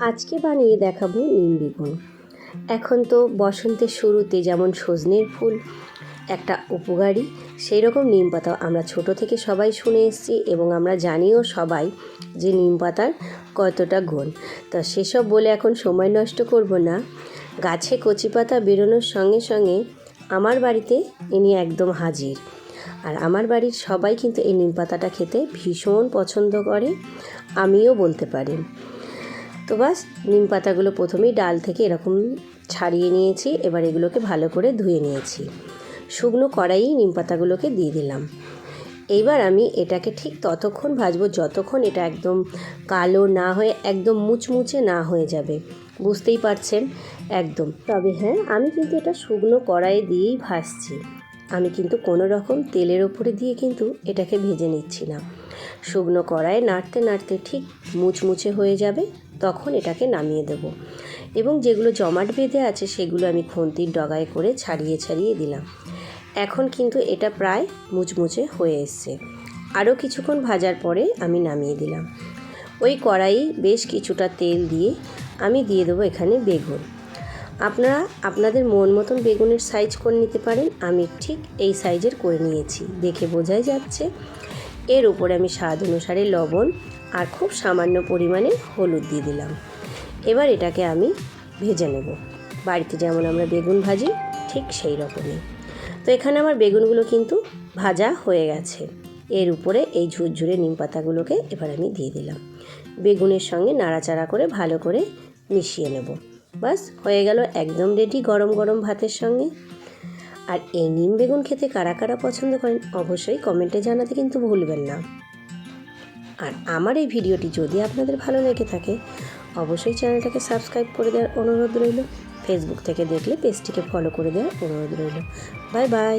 আজকে বানিয়ে দেখাবো নিম বেগুন। এখন তো বসন্তের শুরুতে যেমন সজনের ফুল একটা উপকারী, সেই রকম নিম পাতা আমরা ছোট থেকে সবাই শুনে এসেছি এবং আমরা জানিও সবাই যে নিম পাতার কতটা গুণ। তা সেসব বলে এখন সময় নষ্ট করব না। গাছে কচি পাতা বেরোনোর সঙ্গে সঙ্গে আমার বাড়িতে ইনি একদম হাজির। আর আমার বাড়ির সবাই কিন্তু এই নিম পাতাটা খেতে ভীষণ পছন্দ করে, আমিও বলতে পারি। তো বাস, নিম পাতাগুলো প্রথমেই ডাল থেকে এরকম ছাড়িয়ে নিয়েছি। এবার এগুলোকে ভালো করে ধুয়ে নিয়েছি। শুকনো কড়াইয়ে নিম পাতাগুলোকে দিয়ে দিলাম। এইবার আমি এটাকে ঠিক ততক্ষণ ভাজবো যতক্ষণ এটা একদম কালো না হয়ে একদম মুচমুচে না হয়ে যাবে। বুঝতেই পারছেন একদম। তবে হ্যাঁ, আমি কিন্তু এটা শুকনো কড়াইয়ে দিয়েই ভাজছি। আমি কিন্তু কোনো রকম তেলের ওপরে দিয়ে কিন্তু এটাকে ভেজে নিচ্ছি না। শুকনো কড়াইয়ে নাড়তে নাড়তে ঠিক মুচমুচে হয়ে যাবে, তখন এটাকে নামিয়ে দেব। এবং যেগুলো জমাট বেঁধে আছে সেগুলো আমি খুন্তির ডগায় করে ছাড়িয়ে ছাড়িয়ে দিলাম। এখন কিন্তু এটা প্রায় মুচমুচে হয়ে এসছে। আরও কিছুক্ষণ ভাজার পরে আমি নামিয়ে দিলাম। ওই কড়াই বেশ কিছুটা তেল দিয়ে আমি দিয়ে দেবো এখানে বেগুন। আপনারা আপনাদের মন মতন বেগুনের সাইজ করে নিতে পারেন। আমি ঠিক এই সাইজের করে নিয়েছি, দেখে বোঝাই যাচ্ছে। এর উপরে আমি স্বাদ অনুসারে লবণ আর খুব সামান্য পরিমাণে হলুদ দিয়ে দিলাম। এবার এটাকে আমি ভেজে নেব, বাড়িতে যেমন আমরা বেগুন ভাজি ঠিক সেই রকমই। তো এখানে আমার বেগুনগুলো কিন্তু ভাজা হয়ে গেছে। এর উপরে এই ঝুরঝুরে নিম পাতাগুলোকে এবার আমি দিয়ে দিলাম। বেগুনের সঙ্গে নাড়াচাড়া করে ভালো করে মিশিয়ে নেব। বাস হয়ে গেল, একদম রেডি গরম গরম ভাতের সঙ্গে। আর এই নিম বেগুন খেতে কারা কারা পছন্দ করেন অবশ্যই কমেন্টে জানাতে কিন্তু ভুলবেন না। আর আমার এই ভিডিওটি যদি আপনাদের ভালো লেগে থাকে অবশ্যই চ্যানেলটাকে সাবস্ক্রাইব করে দেওয়ার অনুরোধ রইল। ফেসবুক থেকে দেখলে পেজটিকে ফলো করে দেওয়ার অনুরোধ রইল। Bye bye.